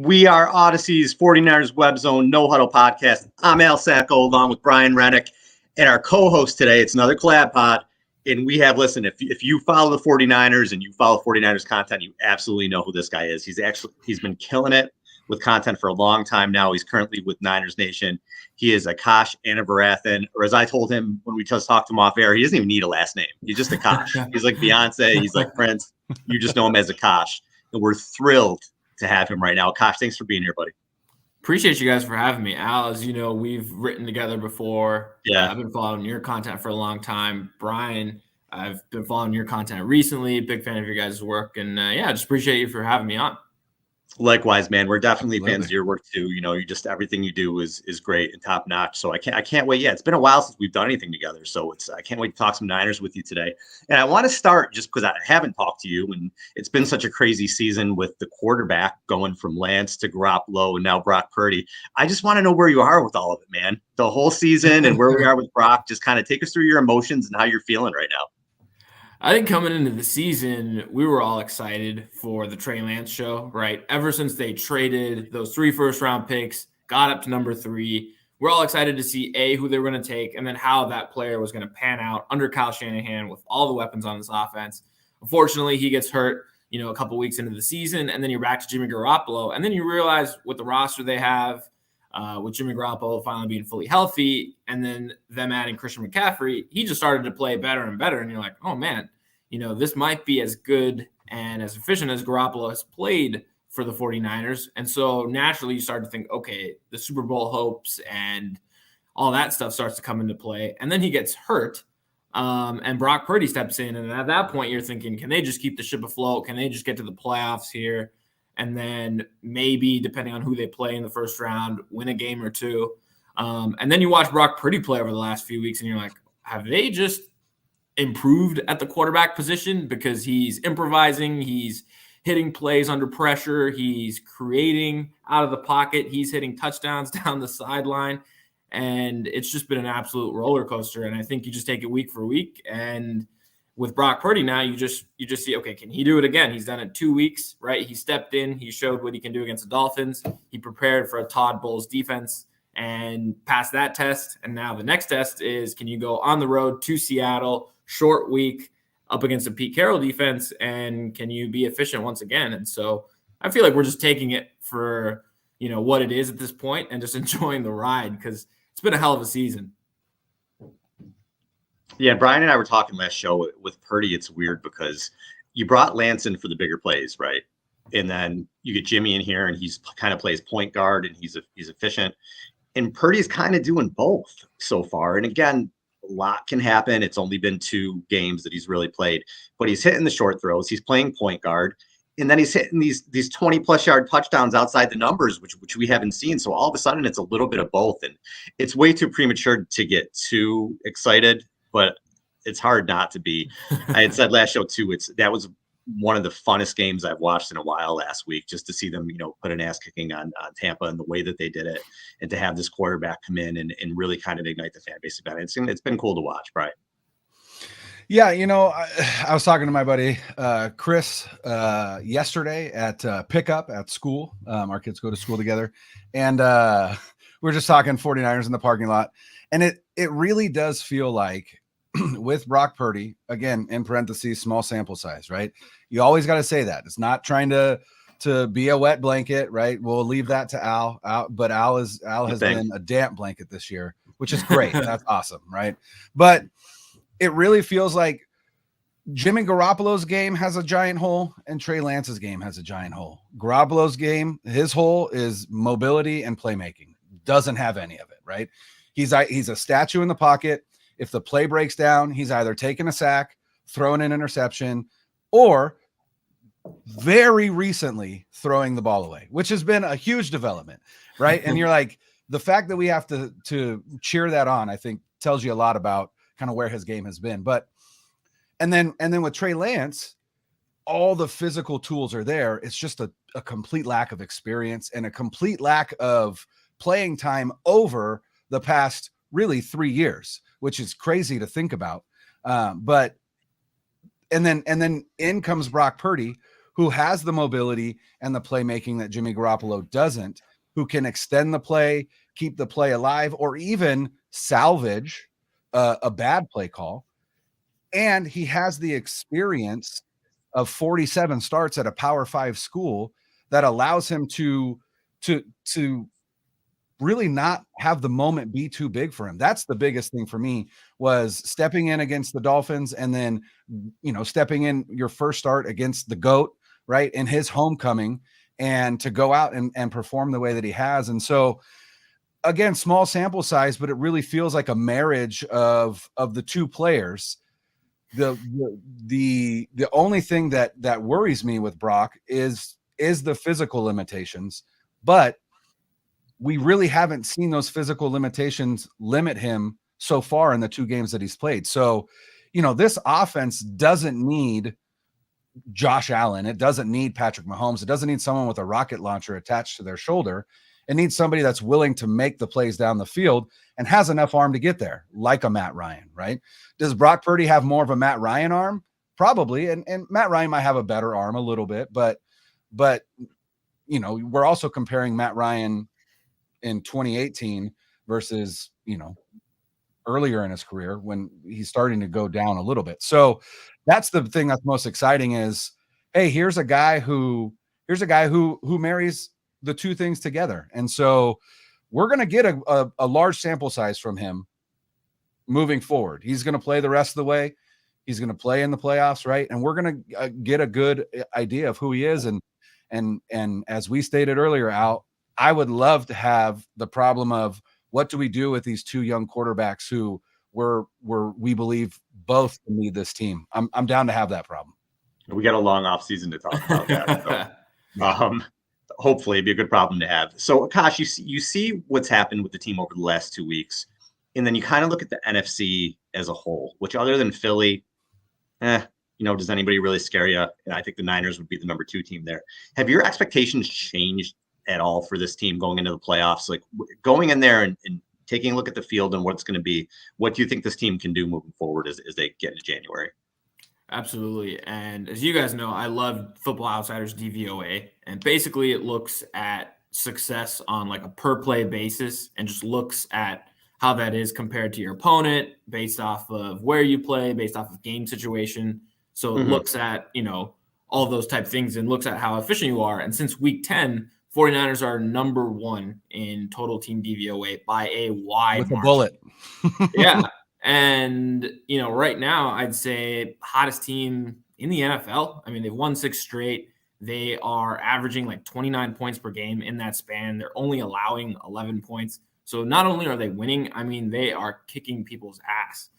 We are Odyssey's 49ers Web Zone No Huddle podcast. I'm Al Sacco along with Brian Rennick and our co-host today. It's another collab pod. And we have, listen, if you follow the 49ers and you follow 49ers content, you absolutely know who this guy is. He's been killing it with content for a long time now. He's currently with Niners Nation. He is Akash Anavarathan, or as I told him when we just talked to him off air, he doesn't even need a last name. He's just Akash. He's like Beyonce. He's like Prince. You just know him as Akash. And we're thrilled to have him right now. Akash, thanks for being here, buddy. Appreciate you guys for having me. Al, as you know, we've written together before. Yeah. I've been following your content for a long time. Brian, I've been following your content recently. Big fan of your guys' work. And just appreciate you for having me on. Likewise, man. We're definitely fans of your work too. You know, everything you do is great and top notch. So I can't wait. Yeah, it's been a while since we've done anything together. So I can't wait to talk some Niners with you today. And I want to start just because I haven't talked to you, and it's been such a crazy season with the quarterback going from Lance to Garoppolo and now Brock Purdy. I just want to know where you are with all of it, man. The whole season and where we are with Brock. Just kind of take us through your emotions and how you're feeling right now. I think coming into the season, we were all excited for the Trey Lance show, right? Ever since they traded those 3 first-round picks, got up to number 3, we're all excited to see, who they were going to take, and then how that player was going to pan out under Kyle Shanahan with all the weapons on this offense. Unfortunately, he gets hurt, a couple weeks into the season, and then you're back to Jimmy Garoppolo. And then you realize with the roster they have, with Jimmy Garoppolo finally being fully healthy, and then them adding Christian McCaffrey, he just started to play better and better. And you're like, oh man, this might be as good and as efficient as Garoppolo has played for the 49ers. And so naturally you start to think, okay, the Super Bowl hopes and all that stuff starts to come into play. And then he gets hurt, and Brock Purdy steps in. And at that point you're thinking, can they just keep the ship afloat? Can they just get to the playoffs here? And then maybe, depending on who they play in the first round, win a game or two. And then you watch Brock Purdy play over the last few weeks, and you're like, have they just improved at the quarterback position? Because he's improvising, he's hitting plays under pressure, he's creating out of the pocket, he's hitting touchdowns down the sideline. And it's just been an absolute roller coaster. And I think you just take it week for week. And with Brock Purdy now, you just see, okay, can he do it again? He's done it 2 weeks, right? He stepped in. He showed what he can do against the Dolphins. He prepared for a Todd Bowles defense and passed that test. And now the next test is, can you go on the road to Seattle, short week, up against a Pete Carroll defense, and can you be efficient once again? And so I feel like we're just taking it for, what it is at this point and just enjoying the ride, because it's been a hell of a season. Yeah, Brian and I were talking last show with Purdy. It's weird because you brought Lance in for the bigger plays, right? And then you get Jimmy in here, and he's kind of plays point guard, and he's efficient. And Purdy's kind of doing both so far. And again, a lot can happen. It's only been 2 games that he's really played, but he's hitting the short throws. He's playing point guard, and then he's hitting these 20-plus yard touchdowns outside the numbers, which we haven't seen. So all of a sudden, it's a little bit of both, and it's way too premature to get too excited. But it's hard not to be. I had said last show too, that was one of the funnest games I've watched in a while last week, just to see them, put an ass kicking on Tampa and the way that they did it, and to have this quarterback come in and really kind of ignite the fan base about it. It's been cool to watch, Brian. Yeah, I was talking to my buddy Chris yesterday at pickup at school. Our kids go to school together, and we're just talking 49ers in the parking lot. And it really does feel like with Brock Purdy, again, in parentheses, small sample size, right? You always got to say that. It's not trying to be a wet blanket, right? We'll leave that to Al. But Al has been a damp blanket this year, which is great. That's awesome, right? But it really feels like Jimmy Garoppolo's game has a giant hole, and Trey Lance's game has a giant hole. Garoppolo's game, his hole is mobility and playmaking. Doesn't have any of it, right? He's a statue in the pocket. If the play breaks down, he's either taking a sack, throwing an interception, or very recently throwing the ball away, which has been a huge development, right? And you're like, the fact that we have to cheer that on, I think, tells you a lot about kind of where his game has been. But and then with Trey Lance, all the physical tools are there. It's just a complete lack of experience and a complete lack of playing time over the past really 3 years, which is crazy to think about. But then in comes Brock Purdy, who has the mobility and the playmaking that Jimmy Garoppolo doesn't, who can extend the play, keep the play alive, or even salvage a bad play call. And he has the experience of 47 starts at a Power 5 school that allows him to really not have the moment be too big for him. That's the biggest thing for me, was stepping in against the Dolphins and then, stepping in your first start against the GOAT, right, in his homecoming, and to go out and perform the way that he has. And so, again, small sample size, but it really feels like a marriage of the two players. The only thing that worries me with Brock is the physical limitations, but we really haven't seen those physical limitations limit him so far in the 2 games that he's played. So, this offense doesn't need Josh Allen. It doesn't need Patrick Mahomes. It doesn't need someone with a rocket launcher attached to their shoulder. It needs somebody that's willing to make the plays down the field and has enough arm to get there, like a Matt Ryan, right? Does Brock Purdy have more of a Matt Ryan arm? Probably. And Matt Ryan might have a better arm a little bit, but we're also comparing Matt Ryan in 2018 versus, earlier in his career when he's starting to go down a little bit. So that's the thing that's most exciting is, hey, here's a guy who marries the 2 things together. And so we're going to get a large sample size from him moving forward. He's going to play the rest of the way. He's going to play in the playoffs, right? And we're going to get a good idea of who he is. And as we stated earlier, Al, I would love to have the problem of what do we do with these 2 young quarterbacks who we believe both need this team. I'm down to have that problem. We got a long off season to talk about that. So, hopefully it'd be a good problem to have. So Akash, you see what's happened with the team over the last 2 weeks, and then you kind of look at the NFC as a whole, which other than Philly, does anybody really scare you? And I think the Niners would be the number 2 team there. Have your expectations changed at all for this team going into the playoffs? Like going in there and taking a look at the field and what it's going to be, what do you think this team can do moving forward as they get into January? Absolutely. And as you guys know, I love Football Outsiders DVOA. And basically it looks at success on like a per play basis and just looks at how that is compared to your opponent based off of where you play, based off of game situation. So it looks at, all those type of things and looks at how efficient you are. And since week 10, 49ers are number 1 in total team DVOA by a wide with margin. A bullet. Yeah. And, right now I'd say hottest team in the NFL. I mean, they've won 6 straight. They are averaging like 29 points per game in that span. They're only allowing 11 points. So not only are they winning, I mean, they are kicking people's ass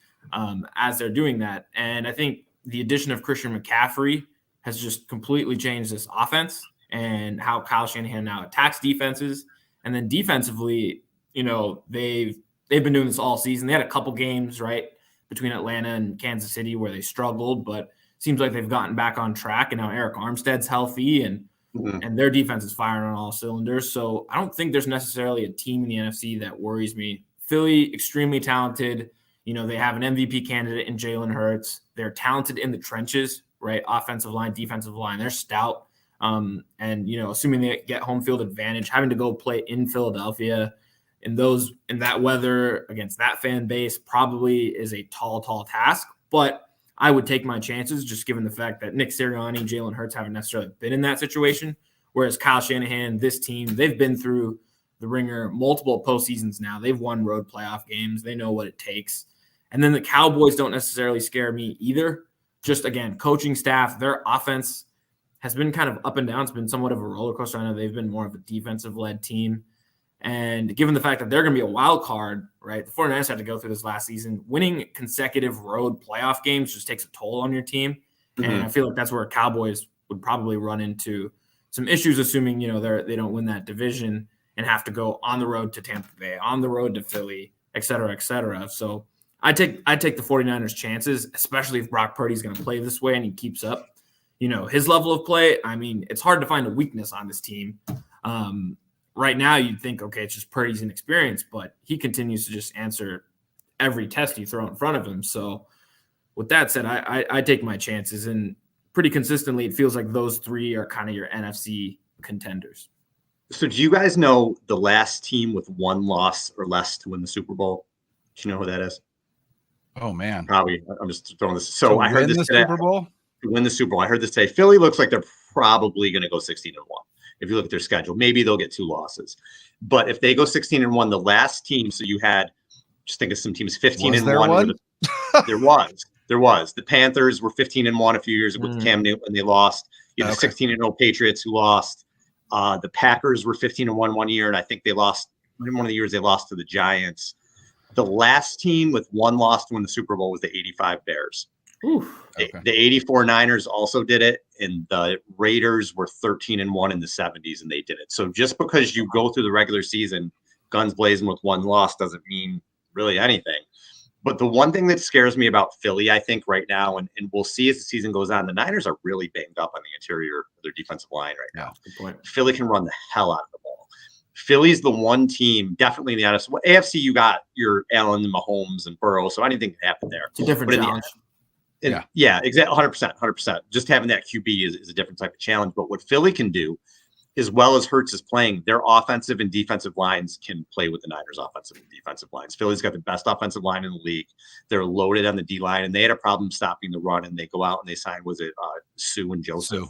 as they're doing that. And I think the addition of Christian McCaffrey has just completely changed this offense and how Kyle Shanahan now attacks defenses. And then defensively, they've been doing this all season. They had a couple games, right, between Atlanta and Kansas City where they struggled, but seems like they've gotten back on track. And now Eric Armstead's healthy and their defense is firing on all cylinders. So I don't think there's necessarily a team in the NFC that worries me. Philly, extremely talented. They have an MVP candidate in Jalen Hurts. They're talented in the trenches, right? Offensive line, defensive line. They're stout. And, assuming they get home field advantage, having to go play in Philadelphia in that weather against that fan base probably is a tall task. But I would take my chances just given the fact that Nick Sirianni and Jalen Hurts haven't necessarily been in that situation. Whereas Kyle Shanahan, this team, they've been through the ringer multiple postseasons now. They've won road playoff games. They know what it takes. And then the Cowboys don't necessarily scare me either. Just, again, coaching staff, their offense has been kind of up and down. It's been somewhat of a roller coaster. I know they've been more of a defensive-led team. And given the fact that they're going to be a wild card, right, the 49ers had to go through this last season. Winning consecutive road playoff games just takes a toll on your team. And I feel like that's where Cowboys would probably run into some issues, assuming, they don't win that division and have to go on the road to Tampa Bay, on the road to Philly, et cetera, et cetera. So I take the 49ers chances, especially if Brock Purdy's going to play this way and he keeps up, his level of play. I mean, it's hard to find a weakness on this team. Right now, you'd think, okay, it's just Purdy's inexperience, but he continues to just answer every test you throw in front of him. So with that said, I take my chances. And pretty consistently, it feels like those three are kind of your NFC contenders. So do you guys know the last team with one loss or less to win the Super Bowl? Do you know who that is? Oh man, probably. I'm just throwing this. So I heard this today. Super Bowl. To win the Super Bowl, I heard this today. Philly looks like they're probably going to go 16-1. If you look at their schedule, maybe they'll get 2 losses. But if they go 16-1, the last team. So you had, just think of some teams, 15-1. There was. The Panthers were 15-1 a few years ago with Cam Newton, and they lost. You had the 16-0 Patriots who lost. The Packers were 15-1 one year, and I think they lost. In one of the years they lost to the Giants. The last team with one loss to win the Super Bowl was the 85 Bears. The 84 Niners also did it, and the Raiders were 13-1 in the 70s, and they did it. So just because you go through the regular season guns blazing with one loss doesn't mean really anything. But the one thing that scares me about Philly, I think, right now, and we'll see as the season goes on, the Niners are really banged up on the interior of their defensive line right now. Good point. Philly can run the hell out of the ball. Philly's the one team, definitely in the NFC. AFC, you got your Allen and Mahomes and Burrow, so anything can happen there. It's a different challenge. Yeah, exactly. 100%. Just having that QB is a different type of challenge. But what Philly can do, as well as Hurts is playing, their offensive and defensive lines can play with the Niners' offensive and defensive lines. Philly's got the best offensive line in the league. They're loaded on the D line, and they had a problem stopping the run. And they go out and they sign, Sue and Joseph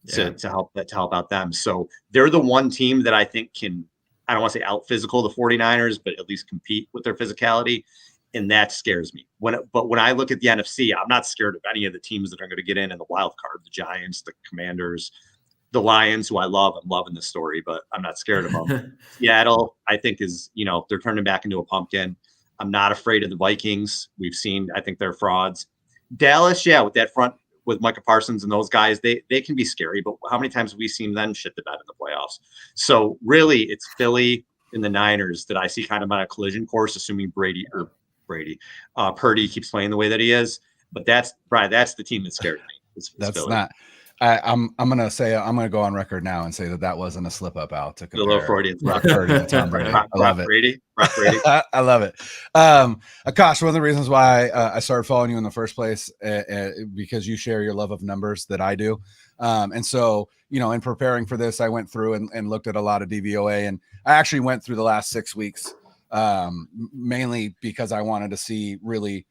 to help out them. So they're the one team that I think can, I don't want to say out physical the 49ers, but at least compete with their physicality. And that scares me. But when I look at the NFC, I'm not scared of any of the teams that are going to get in the wild card, the Giants, the Commanders, the Lions, who I love. I'm loving this story, but I'm not scared of them. Seattle, I think they're turning back into a pumpkin. I'm not afraid of the Vikings. We've seen, I think they're frauds. Dallas, with that front with Micah Parsons and those guys, they can be scary, but how many times have we seen them shit the bed in the playoffs? So really it's Philly and the Niners that I see kind of on a collision course, assuming Purdy keeps playing the way that he is. But that's the team that scares me. It's that's Philly. Not. I'm gonna go on record now and say that wasn't a slip up out to compare. The little Freudian Brock Purdy and Tom Brady. I love it. Brock Brady. I love it. Akash, one of the reasons why I started following you in the first place, because you share your love of numbers that I do. And so, in preparing for this, I went through and looked at a lot of DVOA, and I actually went through the last 6 weeks, mainly because I wanted to see really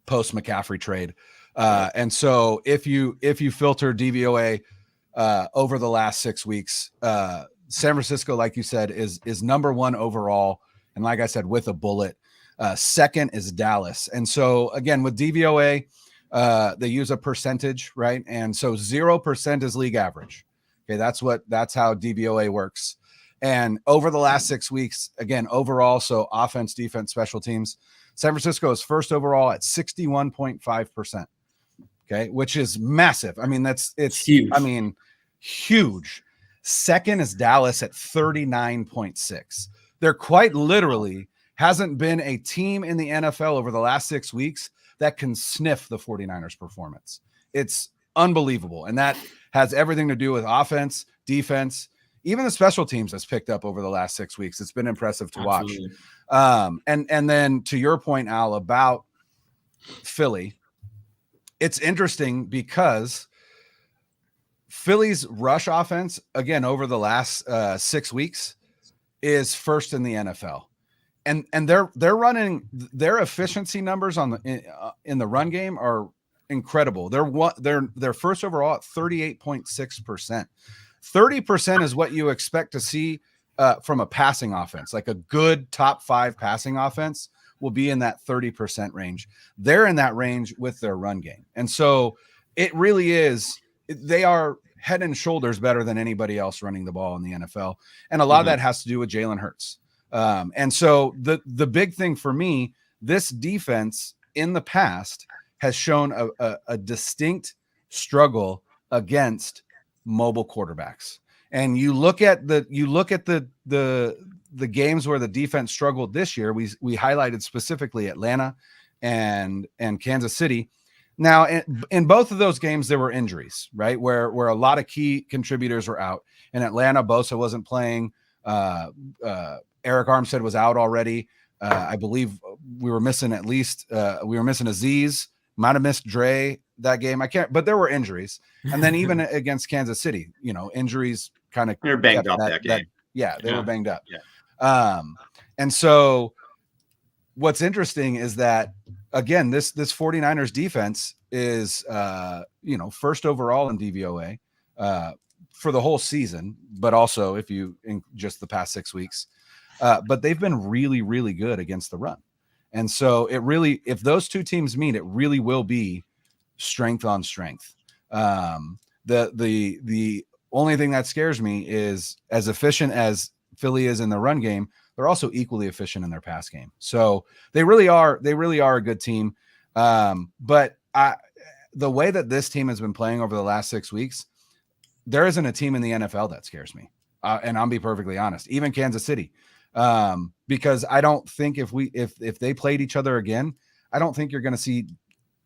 post McCaffrey trade. And so if you filter DVOA over the last 6 weeks, San Francisco, like you said, is number one overall. And like I said, with a bullet. Second is Dallas. And so again, with DVOA, they use a percentage, right? And so 0% is league average. Okay. That's how DVOA works. And over the last 6 weeks, again, overall, so offense, defense, special teams, San Francisco is first overall at 61.5%. Okay, which is massive. I mean, it's huge. I mean, huge. Second is Dallas at 39.6. There quite literally hasn't been a team in the NFL over the last 6 weeks that can sniff the 49ers performance. It's unbelievable. And that has everything to do with offense, defense, even the special teams has picked up over the last 6 weeks. It's been impressive to watch. And then to your point, Al, about Philly, it's interesting because Philly's rush offense, again, over the last 6 weeks is first in the NFL. And they're running, their efficiency numbers in the run game are incredible. They're first overall at 38.6%. 30% is what you expect to see from a passing offense, like a good top 5 passing offense will be in that 30% range. They're in that range with their run game. And so it really is, they are head and shoulders better than anybody else running the ball in the NFL. And a lot of that has to do with Jalen Hurts. And so the big thing for me, this defense in the past has shown a distinct struggle against mobile quarterbacks. And you look at the games where the defense struggled this year. We highlighted specifically Atlanta and Kansas City. Now, in both of those games, there were injuries, right? Where a lot of key contributors were out. In Atlanta, Bosa wasn't playing. Eric Armstead was out already. I believe we were missing Aziz, might have missed Dre, that game. I can't, but there were injuries. And then even against Kansas City, injuries kind of They're banged up that game. They were banged up. Yeah. And so what's interesting is that, again, this 49ers defense is, first overall in DVOA for the whole season, but also if you in just the past 6 weeks. But they've been really, really good against the run. And so if those two teams meet, it really will be strength on strength. The only thing that scares me is, as efficient as Philly is in the run game, they're also equally efficient in their pass game. So they really are a good team. But the way that this team has been playing over the last 6 weeks, there isn't a team in the NFL that scares me. And I'll be perfectly honest, even Kansas City. Because I don't think if they played each other again, I don't think you're going to see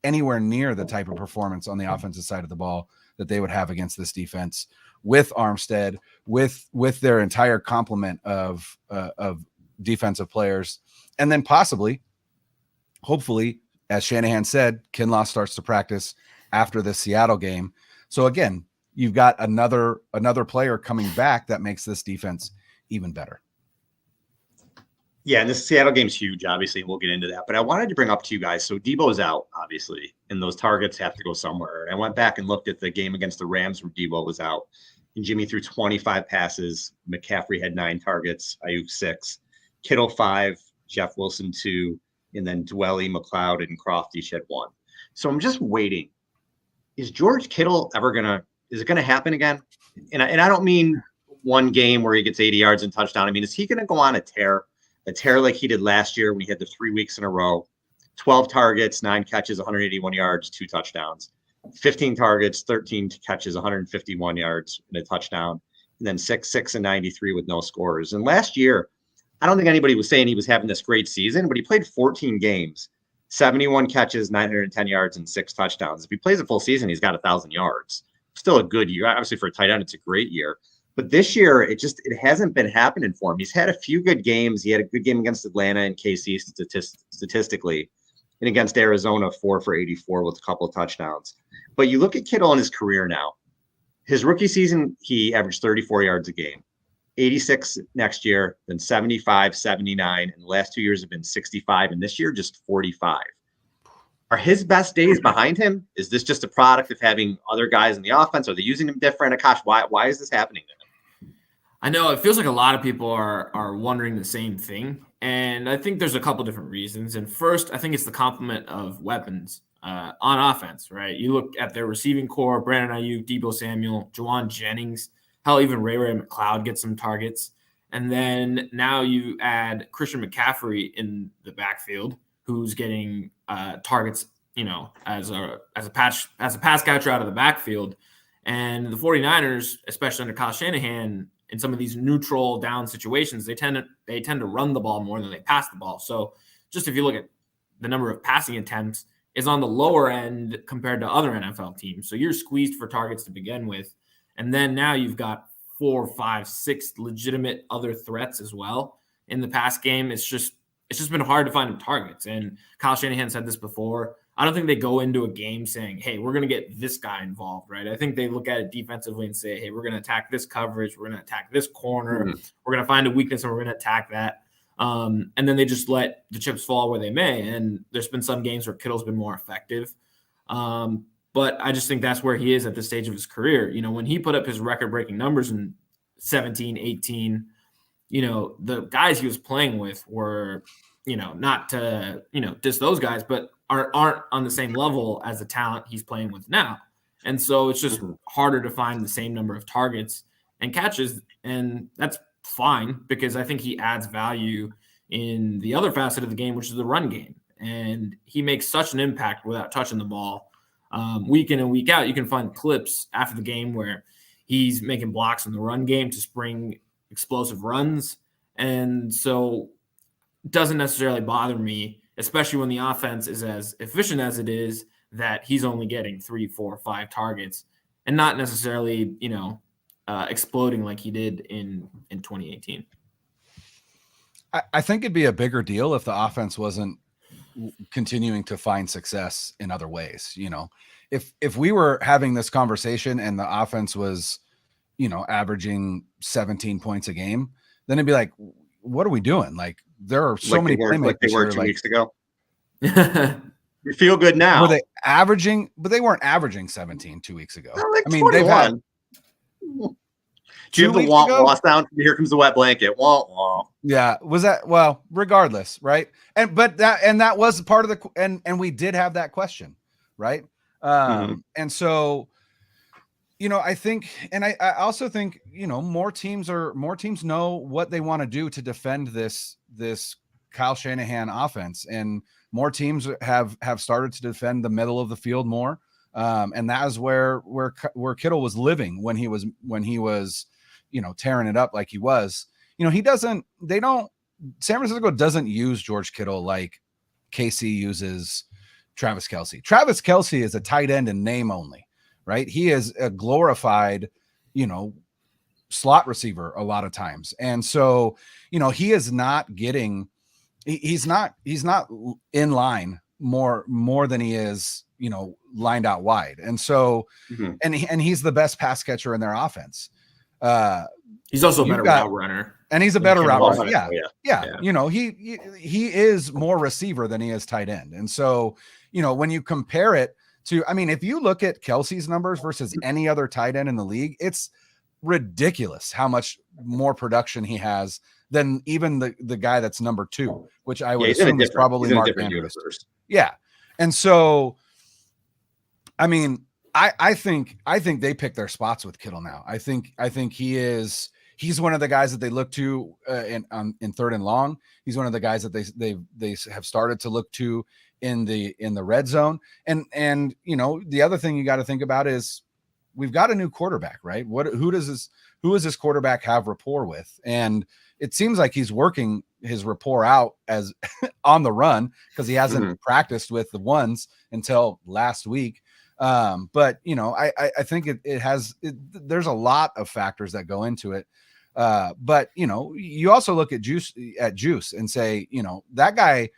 anywhere near the type of performance on the offensive side of the ball that they would have against this defense with Armstead, with their entire complement of defensive players. And then possibly, hopefully, as Shanahan said, Kinlaw starts to practice after the Seattle game. So again, you've got another player coming back that makes this defense even better. Yeah, and this Seattle game's huge, obviously, and we'll get into that. But I wanted to bring up to you guys, so Debo's out, obviously, and those targets have to go somewhere. And I went back and looked at the game against the Rams where Debo was out, and Jimmy threw 25 passes. McCaffrey had 9 targets, Ayuk 6, Kittle 5, Jeff Wilson 2, and then Dwelly, McLeod, and Croft each had 1. So I'm just waiting. Is George Kittle is it going to happen again? And I don't mean one game where he gets 80 yards and touchdown. I mean, is he going to go on a tear like he did last year when he had the 3 weeks in a row, 12 targets, 9 catches, 181 yards, 2 touchdowns, 15 targets, 13 catches, 151 yards and a touchdown, and then 6 and 93 with no scores. And last year, I don't think anybody was saying he was having this great season, but he played 14 games, 71 catches, 910 yards, and 6 touchdowns. If he plays a full season, he's got 1,000 yards. Still a good year. Obviously, for a tight end, it's a great year. But this year, it hasn't been happening for him. He's had a few good games. He had a good game against Atlanta and KC statistically, and against Arizona, 4 for 84 with a couple of touchdowns. But you look at Kittle in his career now. His rookie season, he averaged 34 yards a game, 86 next year, then 75, 79, and the last 2 years have been 65, and this year just 45. Are his best days behind him? Is this just a product of having other guys in the offense? Are they using him different? Akash, why is this happening to him? I know it feels like a lot of people are wondering the same thing. And I think there's a couple different reasons. And first, I think it's the complement of weapons on offense, right? You look at their receiving core, Brandon Ayuk, Deebo Samuel, Juwan Jennings, hell, even Ray McLeod gets some targets. And then now you add Christian McCaffrey in the backfield, who's getting targets, as a pass catcher out of the backfield. And the 49ers, especially under Kyle Shanahan, in some of these neutral down situations, they tend to run the ball more than they pass the ball. So just if you look at the number of passing attempts, is on the lower end compared to other NFL teams. So you're squeezed for targets to begin with. And then now you've got 4, 5, 6 legitimate other threats as well in the pass game. It's just been hard to find them targets. And Kyle Shanahan said this before. I don't think they go into a game saying, hey, we're going to get this guy involved, right? I think they look at it defensively and say, hey, we're going to attack this coverage. We're going to attack this corner. Mm-hmm. We're going to find a weakness and we're going to attack that. And then they just let the chips fall where they may. And there's been some games where Kittle's been more effective. But I just think that's where he is at this stage of his career. When he put up his record-breaking numbers in 17, 18, the guys he was playing with were, not to, diss those guys, but aren't on the same level as the talent he's playing with now. And so it's just harder to find the same number of targets and catches. And that's fine because I think he adds value in the other facet of the game, which is the run game. And he makes such an impact without touching the ball. Week in and week out, you can find clips after the game where he's making blocks in the run game to spring explosive runs. And so it doesn't necessarily bother me, especially when the offense is as efficient as it is, that he's only getting 3, 4, 5 targets and not necessarily, exploding like he did in 2018. I think it'd be a bigger deal if the offense wasn't continuing to find success in other ways. If we were having this conversation and the offense was, averaging 17 points a game, then it'd be like, what are we doing? Like, there are so many playmakers like they were 2 weeks ago. You feel good now. Were they averaging? But they weren't averaging 17 2 weeks ago. Like I mean, 21. they've had. Do you have the wah sound? Here comes the wet blanket. Wah wah. Yeah, was that regardless, right? And that was part of the and we did have that question, right? And so, I think, and I also think, more teams know what they want to do to defend this Kyle Shanahan offense, and more teams have started to defend the middle of the field more. And that is where Kittle was living when he was, tearing it up like he was. San Francisco doesn't use George Kittle like KC uses Travis Kelce. Travis Kelce is a tight end in name only, right? He is a glorified, slot receiver a lot of times. And so, he is not getting, he's not in line more than he is, lined out wide. And so, and he's the best pass catcher in their offense. He's also a better route runner. And he's a better route runner. Yeah. He is more receiver than he is tight end. And so, when you compare it to, if you look at Kelce's numbers versus any other tight end in the league, it's ridiculous how much more production he has than even the guy that's number 2, which I would assume is probably Mark Andrews. Yeah. And so, I think they pick their spots with Kittle now. I think he's one of the guys that they look to in third and long. He's one of the guys that they have started to look to in the red zone. And the other thing you got to think about is we've got a new quarterback, right? Who does this quarterback have rapport with? And it seems like he's working his rapport out as on the run, because he hasn't practiced with the ones until last week. But I think there's a lot of factors that go into it. But you also look at Juice and say, that guy,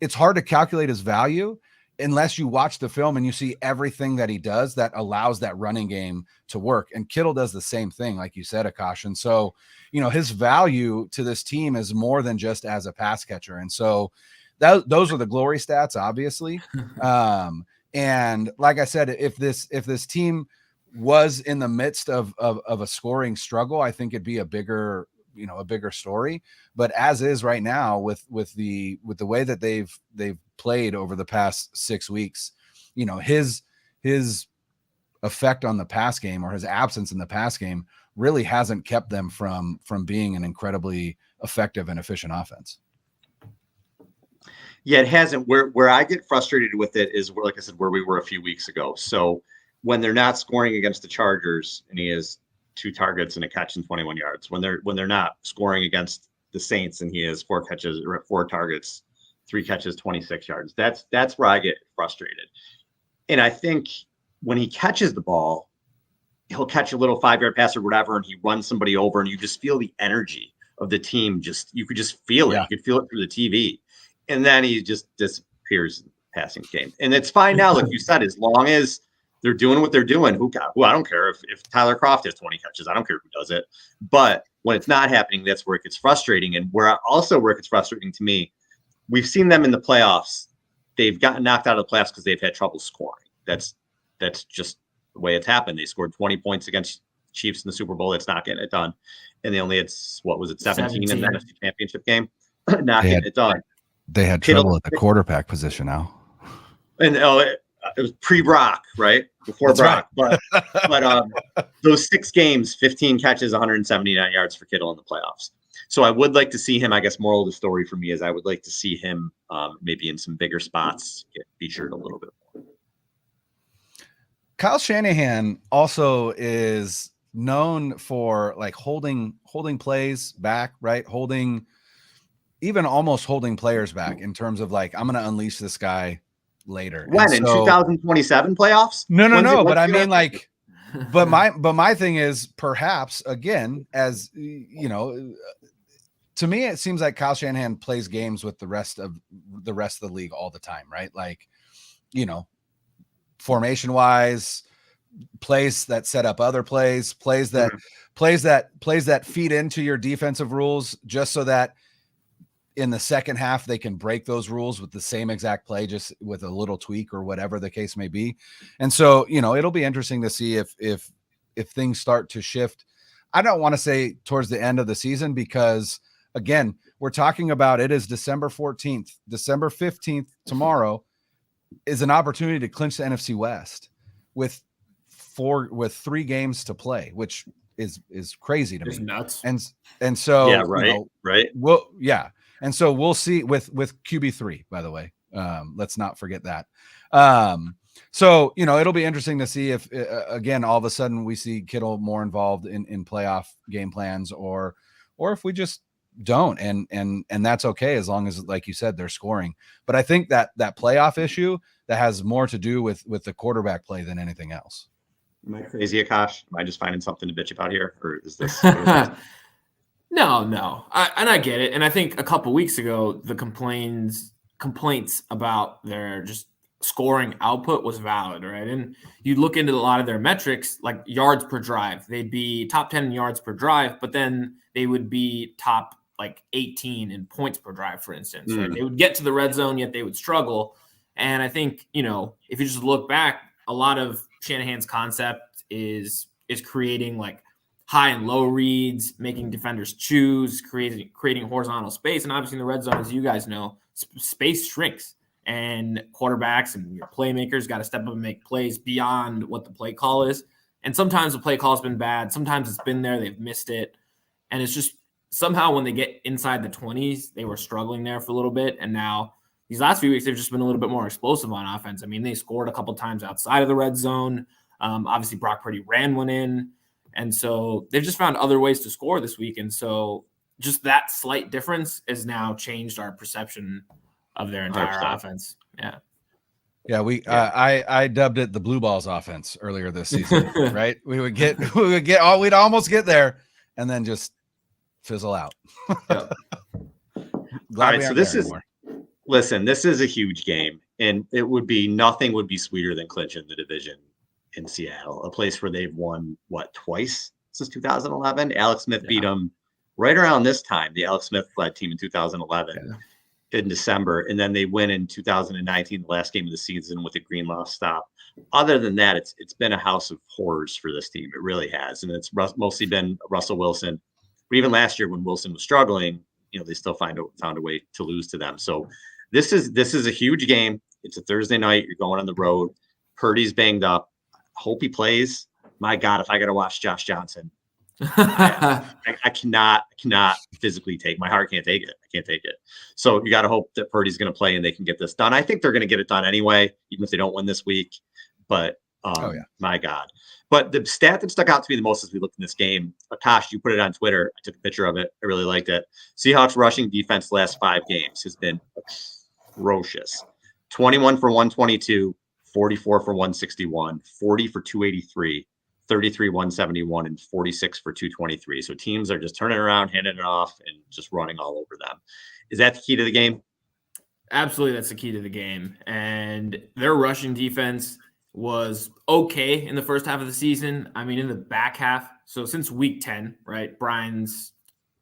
it's hard to calculate his value unless you watch the film and you see everything that he does that allows that running game to work. And Kittle does the same thing, like you said, Akash. And so, his value to this team is more than just as a pass catcher. And so those are the glory stats, obviously. And like I said, if this team was in the midst of a scoring struggle, I think it'd be a bigger story. But as is right now, with the way that they've played over the past 6 weeks, his effect on the pass game, or his absence in the pass game, really hasn't kept them from being an incredibly effective and efficient offense. Yeah, it hasn't. Where I get frustrated with it is, like I said, where we were a few weeks ago. So when they're not scoring against the Chargers and he has 2 targets and a catch and 21 yards, when they're not scoring against the Saints and he has 4 targets, 3 catches, 26 yards, that's where I get frustrated. And I think when he catches the ball, he'll catch a little 5-yard pass or whatever, and he runs somebody over, and you just feel the energy of the team. You could just feel it. Yeah. You could feel it through the TV. And then he just disappears in the passing game. And it's fine now, like you said, as long as they're doing what they're doing. I don't care if Tyler Kroft has 20 catches. I don't care who does it. But when it's not happening, that's where it gets frustrating. And where it gets frustrating to me, we've seen them in the playoffs. They've gotten knocked out of the playoffs because they've had trouble scoring. That's just the way it's happened. They scored 20 points against Chiefs in the Super Bowl. That's not getting it done. And they only had, 17 in the NFC Championship game? Not getting it done. They had trouble at the quarterback position now. And it was pre-Brock, right? Before That's Brock. Right. But those 6 games, 15 catches, 179 yards for Kittle in the playoffs. So I would like to see him, I guess moral of the story for me is I would like to see him maybe in some bigger spots get featured a little bit more. Kyle Shanahan also is known for like holding plays back, right? Almost holding players back in terms of like, I'm going to unleash this guy later. When in 2027 playoffs? No. But I mean, like, but my thing is perhaps again, as you know, to me, it seems like Kyle Shanahan plays games with the rest of the league all the time, right? Like, formation wise, plays that set up other plays that feed into your defensive rules, just so that in the second half they can break those rules with the same exact play, just with a little tweak or whatever the case may be. And so, it'll be interesting to see if things start to shift. I don't want to say towards the end of the season, because again, we're talking about, it is December 14th, December 15th. Tomorrow is an opportunity to clinch the NFC West with 3 games to play, which is crazy to me. Nuts. And so, yeah, right. And so we'll see with QB3, by the way. Let's not forget that. So, it'll be interesting to see if, again, all of a sudden we see Kittle more involved in playoff game plans, or if we just don't, and that's okay, as long as, like you said, they're scoring. But I think that playoff issue, that has more to do with the quarterback play than anything else. Am I crazy, Akash? Am I just finding something to bitch about here, or is this? No. I get it. And I think a couple weeks ago, the complaints about their just scoring output was valid, right? And you look into a lot of their metrics, like yards per drive. They'd be top 10 in yards per drive, but then they would be top 18 in points per drive, for instance. Right? They would get to the red zone, yet they would struggle. And I think, if you just look back, a lot of Shanahan's concept is creating high and low reads, making defenders choose, creating horizontal space. And obviously in the red zone, as you guys know, space shrinks, and quarterbacks and your playmakers got to step up and make plays beyond what the play call is. And sometimes the play call has been bad. Sometimes it's been there, they've missed it. And it's just somehow when they get inside the 20s, they were struggling there for a little bit. And now these last few weeks, they've just been a little bit more explosive on offense. I mean, they scored a couple times outside of the red zone. Obviously, Brock Purdy ran one in. And so they've just found other ways to score this week. And so just that slight difference has now changed our perception of their entire 100%. Offense. Yeah. Yeah, I dubbed it the blue balls offense earlier this season, right? We'd almost get there and then just fizzle out. All right, so this is a huge game, and nothing would be sweeter than clinching the division in Seattle, a place where they've won twice since 2011. Alex Smith beat them right around this time, the Alex Smith led team in 2011 in December, and then they win in 2019, the last game of the season, with a Greenlaw stop. Other than that, it's been a house of horrors for this team. It really has, and it's mostly been Russell Wilson. But even last year, when Wilson was struggling, they still found a way to lose to them. So this is a huge game. It's a Thursday night. You're going on the road. Purdy's banged up. Hope he plays. My God, if I got to watch Josh Johnson, I cannot physically take. My heart can't take it. I can't take it. So you got to hope that Purdy's going to play and they can get this done. I think they're going to get it done anyway, even if they don't win this week. But my God. But the stat that stuck out to me the most as we looked in this game, Akash, you put it on Twitter. I took a picture of it. I really liked it. Seahawks rushing defense the last 5 games has been atrocious. 21 for 122, 44 for 161, 40 for 283, 33, 171, and 46 for 223. So teams are just turning around, handing it off, and just running all over them. Is that the key to the game? Absolutely, that's the key to the game. And their rushing defense was okay in the first half of the season. I mean, in the back half, so since week 10, right, Brian's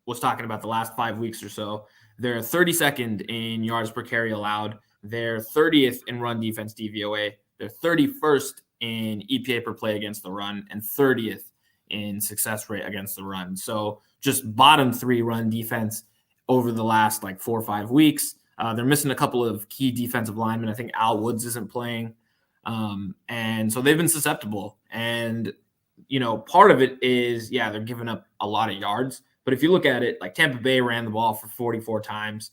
was talking about the last 5 weeks or so, they're 32nd in yards per carry allowed. They're 30th in run defense DVOA. They're 31st in EPA per play against the run and 30th in success rate against the run. So just bottom 3 run defense over the last 4 or 5 weeks. They're missing a couple of key defensive linemen. I think Al Woods isn't playing. And so they've been susceptible. And, part of it is, they're giving up a lot of yards. But if you look at it, Tampa Bay ran the ball for 44 times.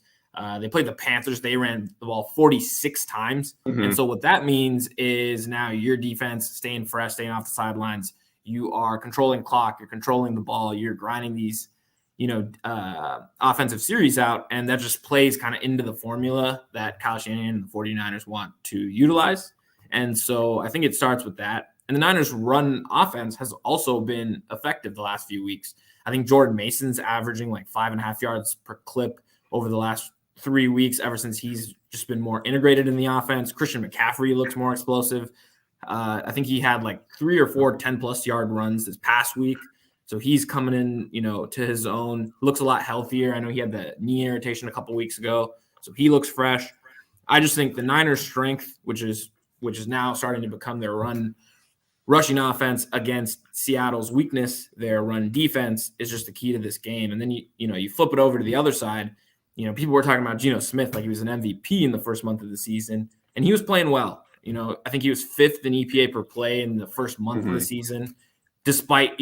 They played the Panthers. They ran the ball 46 times. Mm-hmm. And so what that means is now your defense staying fresh, staying off the sidelines. You are controlling clock. You're controlling the ball. You're grinding these, offensive series out. And that just plays kind of into the formula that Kyle Shanahan and the 49ers want to utilize. And so I think it starts with that. And the Niners' run offense has also been effective the last few weeks. I think Jordan Mason's averaging like 5.5 yards per clip over the last 3 weeks, ever since he's just been more integrated in the offense. Christian McCaffrey looks more explosive. I think he had like 3 or 4 10-plus yard runs this past week. So he's coming in, to his own. Looks a lot healthier. I know he had the knee irritation a couple weeks ago, so he looks fresh. I just think the Niners' strength, which is now starting to become their rushing offense against Seattle's weakness, their run defense, is just the key to this game. And then you flip it over to the other side. People were talking about Geno Smith like he was an MVP in the first month of the season, and he was playing well. I think he was 5th in EPA per play in the first month of the season, despite,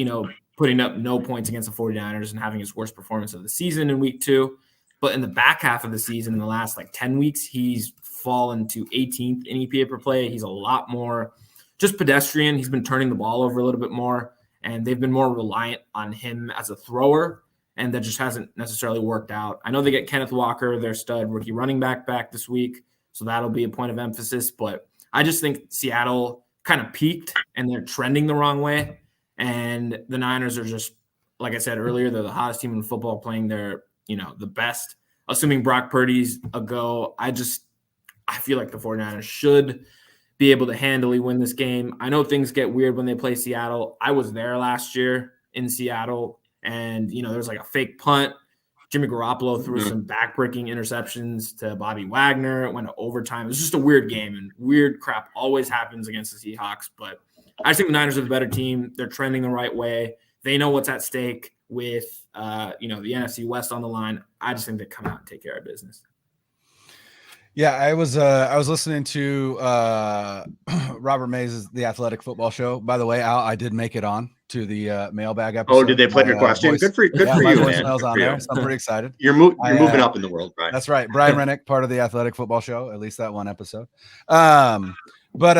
putting up no points against the 49ers and having his worst performance of the season in week 2. But in the back half of the season, in the last 10 weeks, he's fallen to 18th in EPA per play. He's a lot more just pedestrian. He's been turning the ball over a little bit more, and they've been more reliant on him as a thrower, and that just hasn't necessarily worked out. I know they get Kenneth Walker, their stud rookie running back this week, so that'll be a point of emphasis. But I just think Seattle kind of peaked, and they're trending the wrong way. And the Niners are just, like I said earlier, they're the hottest team in football, playing their, the best. Assuming Brock Purdy's a go, I feel like the 49ers should be able to handily win this game. I know things get weird when they play Seattle. I was there last year in Seattle, and, there was like a fake punt. Jimmy Garoppolo threw some back-breaking interceptions to Bobby Wagner. It went to overtime. It was just a weird game, and weird crap always happens against the Seahawks. But I just think the Niners are the better team. They're trending the right way. They know what's at stake with, the NFC West on the line. I just think they come out and take care of business. Yeah, I was listening to Robert Mays' The Athletic Football Show. By the way, Al, I did make it on to the mailbag episode. Oh, did they play your question? Good for you, man. Voicemail's on there, so I'm pretty excited. You're moving up in the world, Brian. That's right. Brian Rennick, part of The Athletic Football Show, at least that one episode. But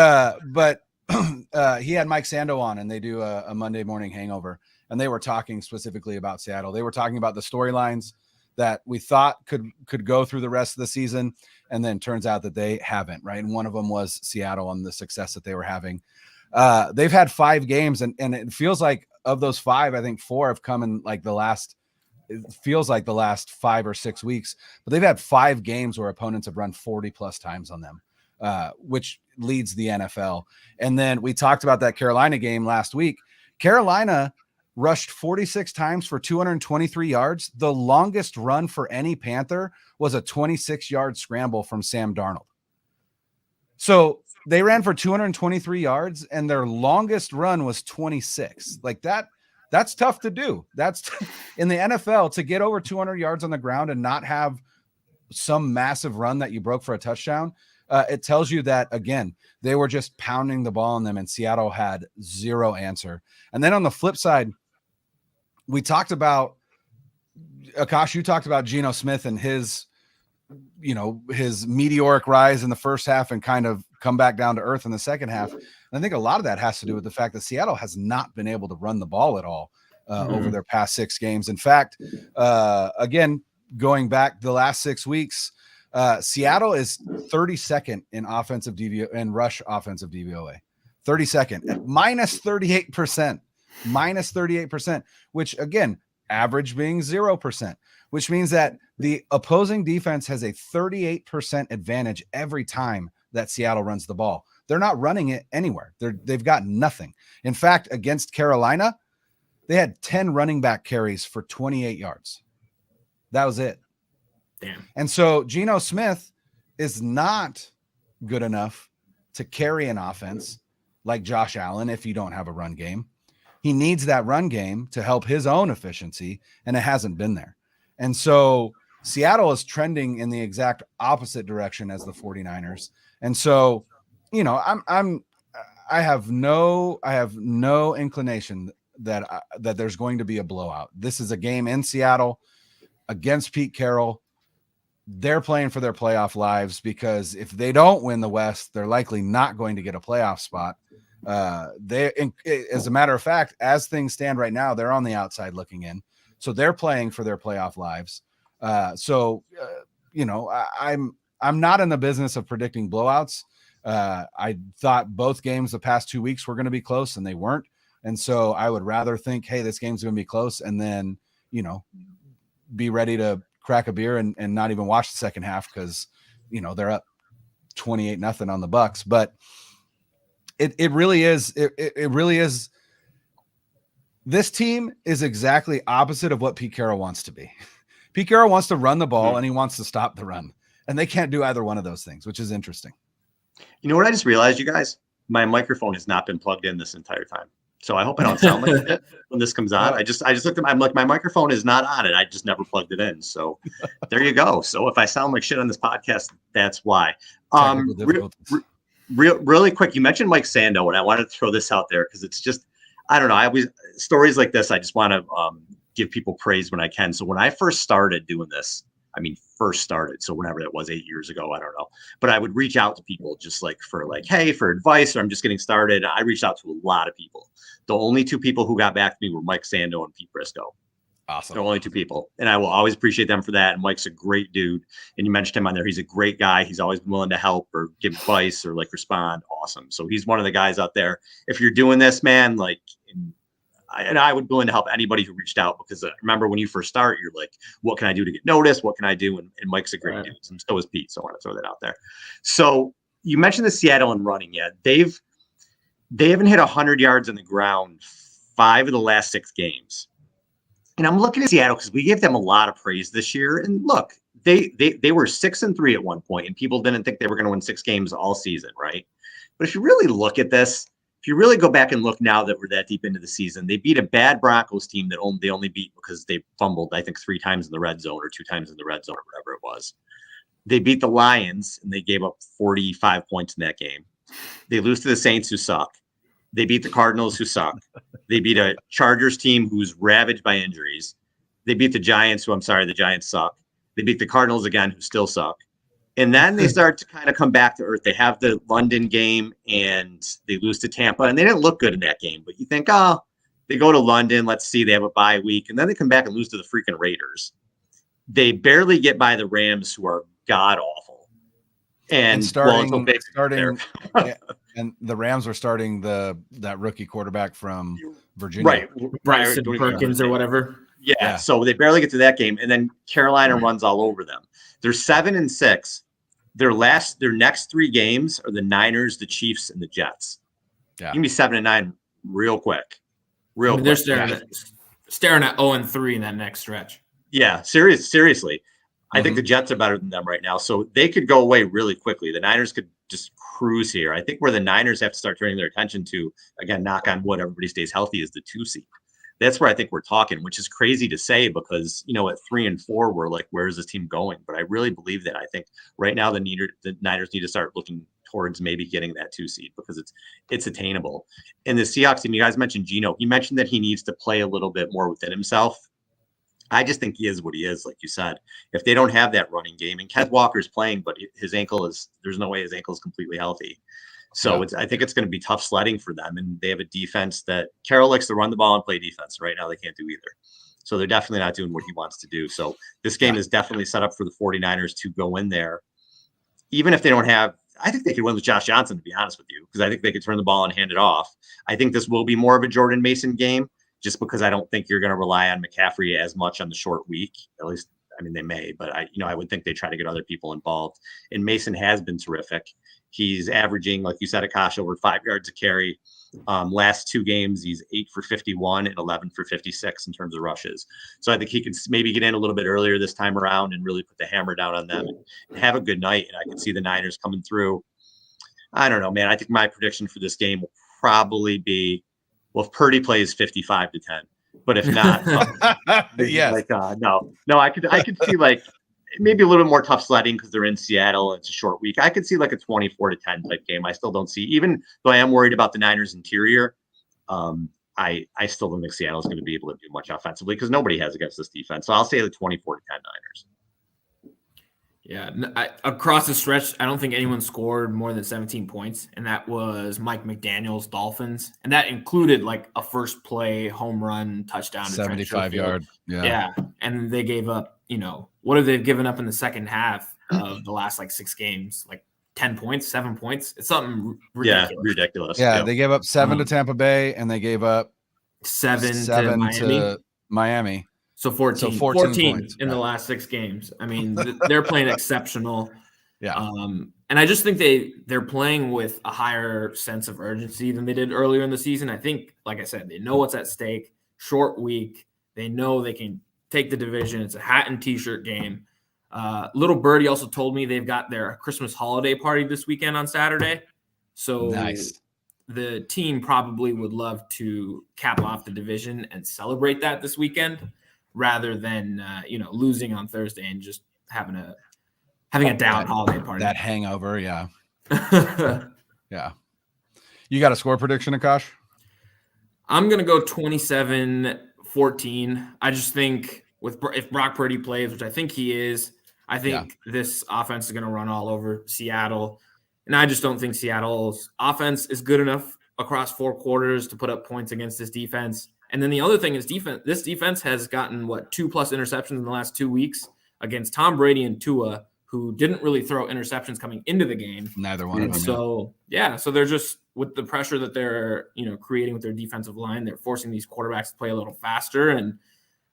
he had Mike Sando on, and they do a Monday morning hangover, and they were talking specifically about Seattle. They were talking about the storylines that we thought could go through the rest of the season, and then turns out that they haven't, right? And one of them was Seattle and the success that they were having. They've had 5 games, and it feels like of those 5, I think 4 have come in like the last 5 or 6 weeks. But they've had 5 games where opponents have run 40 plus times on them, which leads the NFL. And then we talked about that Carolina game last week. Carolina rushed 46 times for 223 yards. The longest run for any Panther was a 26-yard scramble from Sam Darnold. So they ran for 223 yards, and their longest run was 26. Like that's tough to do. That's in the NFL, to get over 200 yards on the ground and not have some massive run that you broke for a touchdown. It tells you that, again, they were just pounding the ball on them, and Seattle had zero answer. And then on the flip side, we talked about, Akash, you talked about Geno Smith and his meteoric rise in the first half and kind of come back down to earth in the second half. And I think a lot of that has to do with the fact that Seattle has not been able to run the ball at all over their past 6 games. In fact, again, going back the last 6 weeks, Seattle is 32nd in offensive DVO and rush offensive DVOA, 32nd at -38%, which again, average being 0%, which means that the opposing defense has a 38% advantage every time that Seattle runs the ball. They're not running it anywhere. They've got nothing. In fact, against Carolina, they had 10 running back carries for 28 yards. That was it. Damn. And so Geno Smith is not good enough to carry an offense like Josh Allen if you don't have a run game. He needs that run game to help his own efficiency, and it hasn't been there. And so Seattle is trending in the exact opposite direction as the 49ers. And so, I have no inclination that there's going to be a blowout. This is a game in Seattle against Pete Carroll. They're playing for their playoff lives, because if they don't win the West, they're likely not going to get a playoff spot. As a matter of fact, as things stand right now, they're on the outside looking in. So they're playing for their playoff lives. I'm not in the business of predicting blowouts. I thought both games the past 2 weeks were going to be close, and they weren't. And so I would rather think, hey, this game's going to be close, and then, be ready to crack a beer and not even watch the second half because, they're up 28-0 on the Bucks. But it really is. It really is. This team is exactly opposite of what Pete Carroll wants to be. Pete Carroll wants to run the ball and he wants to stop the run, and they can't do either one of those things, which is interesting. You know what I just realized, you guys? My microphone has not been plugged in this entire time. So I hope I don't sound like it when this comes on. I just looked at I'm like, my microphone is not on it. I just never plugged it in. So there you go. So if I sound like shit on this podcast, that's why. Really quick, you mentioned Mike Sando, and I wanted to throw this out there because it's just, I don't know. Stories like this, I just want to give people praise when I can. So when I first started doing this, so whenever that was 8 years ago, I don't know, but I would reach out to people just for hey, for advice, or I'm just getting started. I reached out to a lot of people. The only two people who got back to me were Mike Sando and Pete Briscoe. Awesome. The only two people. And I will always appreciate them for that. And Mike's a great dude. And you mentioned him on there. He's a great guy. He's always been willing to help or give advice or respond. Awesome. So he's one of the guys out there. If you're doing this, man, I would be willing to help anybody who reached out, because remember when you first start, you're like, what can I do to get noticed? What can I do? And Mike's a great dude. And so is Pete. So I want to throw that out there. So you mentioned the Seattle and running. Yeah. They haven't hit 100 yards on the ground 5 of the last 6 games. And I'm looking at Seattle because we gave them a lot of praise this year. And look, they were 6-3 at one point, and people didn't think they were going to win 6 games all season, right? But if you really look at this, if you really go back and look now that we're that deep into the season, they beat a bad Broncos team that they only beat because they fumbled, I think, 3 times in the red zone or 2 times in the red zone or whatever it was. They beat the Lions, and they gave up 45 points in that game. They lose to the Saints, who suck. They beat the Cardinals, who suck. They beat a Chargers team who's ravaged by injuries. They beat the Giants, the Giants suck. They beat the Cardinals again, who still suck. And then they start to kind of come back to earth. They have the London game, and they lose to Tampa. And they didn't look good in that game. But you think, they go to London. Let's see. They have a bye week. And then they come back and lose to the freaking Raiders. They barely get by the Rams, who are god-awful. And starting and the Rams were starting that rookie quarterback from Virginia. Right. Bryson Perkins or whatever. Yeah. So they barely get to that game. And then Carolina runs all over them. They're 7-6. Their next 3 games are the Niners, the Chiefs, and the Jets. Yeah. You can be 7-9 real quick. They're staring at 0-3 in that next stretch. Yeah. Seriously. I think the Jets are better than them right now. So they could go away really quickly. The Niners could just cruise here. I think where the Niners have to start turning their attention to, again, knock on wood, everybody stays healthy, is the 2 seed. That's where I think we're talking, which is crazy to say because, at 3 and 4, we're like, where is this team going? But I really believe that. I think right now the Niners need to start looking towards maybe getting that 2 seed because it's attainable. And the Seahawks team, you guys mentioned Geno. You mentioned that he needs to play a little bit more within himself. I just think he is what he is, like you said. If they don't have that running game, and Kenneth Walker's playing, but there's no way his ankle is completely healthy. So I think it's going to be tough sledding for them. And they have a defense that Carroll likes to run the ball and play defense. Right now, they can't do either. So they're definitely not doing what he wants to do. So this game is definitely set up for the 49ers to go in there. Even if they don't have, I think they could win with Josh Johnson, to be honest with you, because I think they could turn the ball and hand it off. I think this will be more of a Jordan Mason game, just because I don't think you're going to rely on McCaffrey as much on the short week. At least, they may, but I would think they try to get other people involved. And Mason has been terrific. He's averaging, like you said, Akash, over 5 yards a carry. Last 2 games, he's 8 for 51 and 11 for 56 in terms of rushes. So I think he could maybe get in a little bit earlier this time around and really put the hammer down on them and have a good night. And I can see the Niners coming through. I don't know, man. I think my prediction for this game will probably be, if Purdy plays 55-10, but if not, yes. No, I could see maybe a little bit more tough sledding because they're in Seattle. And it's a short week. I could see a 24-10 type game. I still don't see, even though I am worried about the Niners interior. I still don't think Seattle's going to be able to do much offensively because nobody has against this defense. So I'll say the 24-10 Niners. Yeah, across the stretch, I don't think anyone scored more than 17 points, and that was Mike McDaniel's Dolphins, and that included a first play home run touchdown, 75-yard. Yeah, and they gave up. What have they given up in the second half of the last 6 games? 10 points, 7 points. It's something ridiculous. Yeah, ridiculous. Yeah, they gave up 7 to Tampa Bay, and they gave up 7 to Miami. So 14 points, in the last 6 games. I mean, they're playing exceptional. Yeah. And I just think they're playing with a higher sense of urgency than they did earlier in the season. I think, like I said, they know what's at stake. Short week. They know they can take the division. It's a hat and t-shirt game. Little Birdie also told me they've got their Christmas holiday party this weekend on Saturday. So nice. The team probably would love to cap off the division and celebrate that this weekend rather than losing on Thursday and just having a down holiday party. That hangover, yeah. Yeah. You got a score prediction, Akash? I'm going to go 27-14. I just think if Brock Purdy plays, which I think he is, I think this offense is going to run all over Seattle. And I just don't think Seattle's offense is good enough across 4 quarters to put up points against this defense. And then the other thing is defense. This defense has gotten 2+ interceptions in the last 2 weeks against Tom Brady and Tua, who didn't really throw interceptions coming into the game. Neither one of them. So they're just, with the pressure that they're creating with their defensive line, they're forcing these quarterbacks to play a little faster. And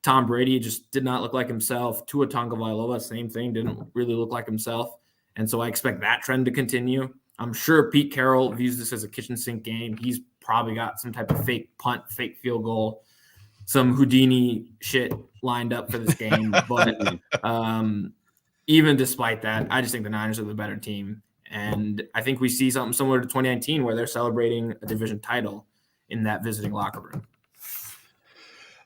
Tom Brady just did not look like himself. Tua Tagovailoa, same thing, didn't really look like himself. And so I expect that trend to continue. I'm sure Pete Carroll views this as a kitchen sink game. He's probably got some type of fake punt, fake field goal, some Houdini shit lined up for this game. But even despite that, I just think the Niners are the better team. And I think we see something similar to 2019 where they're celebrating a division title in that visiting locker room.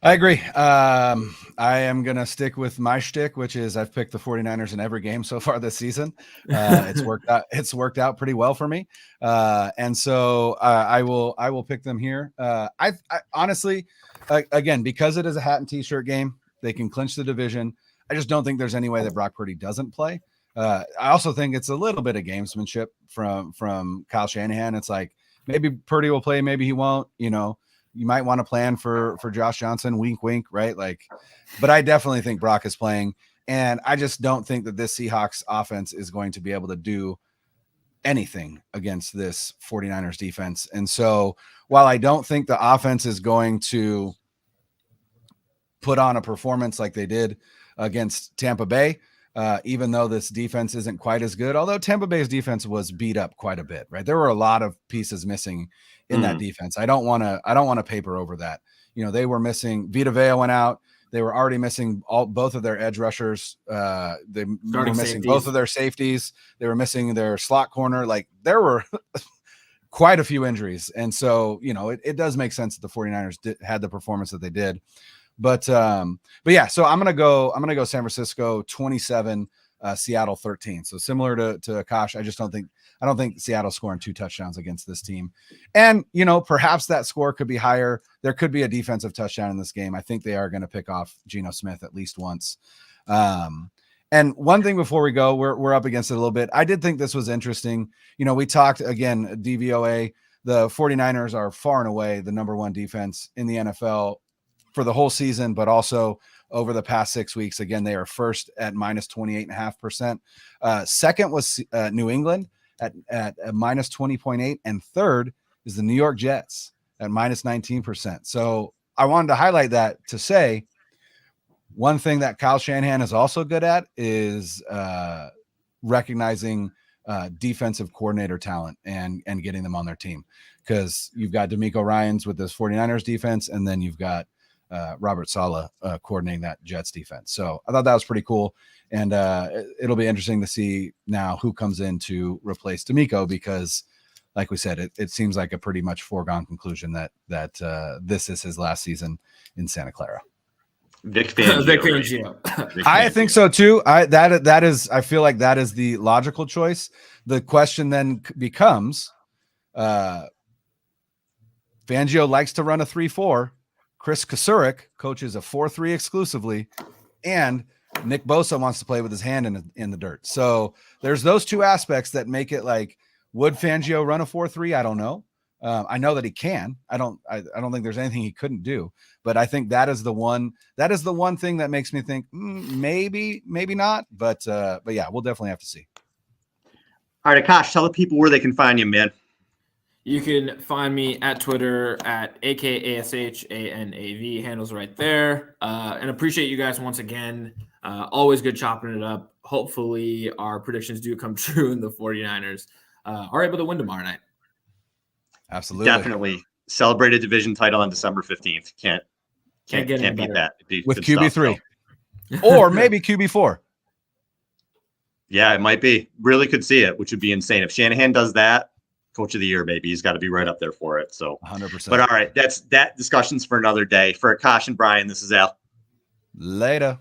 I agree. I am going to stick with my shtick, which is I've picked the 49ers in every game so far this season. It's worked out pretty well for me. And so I will pick them here. I honestly, again, because it is a hat and t-shirt game, they can clinch the division. I just don't think there's any way that Brock Purdy doesn't play. I also think it's a little bit of gamesmanship from Kyle Shanahan. It's like, maybe Purdy will play, maybe he won't, you might want to plan for Josh Johnson, wink, wink, right? But I definitely think Brock is playing. And I just don't think that this Seahawks offense is going to be able to do anything against this 49ers defense. And so while I don't think the offense is going to put on a performance like they did against Tampa Bay, even though this defense isn't quite as good, although Tampa Bay's defense was beat up quite a bit, right? There were a lot of pieces missing in that defense. I don't want to paper over that. They were missing, Vita Vea went out. They were already missing both of their edge rushers. They were missing both of their safeties. They were missing their slot corner. There were quite a few injuries. And so, it does make sense that the 49ers had the performance that they did. But yeah, so I'm going to go San Francisco 27, Seattle 13. So similar to Akash, I don't think Seattle's scoring 2 touchdowns against this team. And, perhaps that score could be higher. There could be a defensive touchdown in this game. I think they are going to pick off Geno Smith at least once. And one thing before we go, we're up against it a little bit. I did think this was interesting. We talked again, DVOA, the 49ers are far and away the number 1 defense in the NFL for the whole season, but also over the past 6 weeks. Again, they are first at minus 28.5%. Second was New England at minus 20.8, and third is the New York Jets at minus 19%. So I wanted to highlight that to say one thing that Kyle Shanahan is also good at is recognizing defensive coordinator talent and getting them on their team, because you've got DeMeco Ryans with this 49ers defense, and then you've got Robert Saleh coordinating that Jets defense. So I thought that was pretty cool. And it'll be interesting to see now who comes in to replace DeMeco, because like we said, it seems like a pretty much foregone conclusion that this is his last season in Santa Clara. Vic Fangio. I think so too. I feel like that is the logical choice. The question then becomes, Fangio likes to run a 3-4. Chris Kasurik coaches a 4-3 exclusively, and Nick Bosa wants to play with his hand in the dirt. So there's those two aspects that make it like, would Fangio run a 4-3? I don't know. I know that he can. I don't think there's anything he couldn't do, but I think that is the one thing that makes me think maybe not. But yeah, we'll definitely have to see. All right, Akash, tell the people where they can find you, man. You can find me at Twitter at AKASHANAV. Handles right there. And appreciate you guys once again. Always good chopping it up. Hopefully our predictions do come true and the 49ers are able to win tomorrow night. Absolutely. Definitely celebrate a division title on December 15th. Can't beat that. With QB3 or maybe QB4. Yeah, it might be. Really could see it, which would be insane. If Shanahan does that, coach of the year, baby, he's got to be right up there for it. So 100%. But all right, that discussion's for another day. For Akash and Brian, this is Al. Later.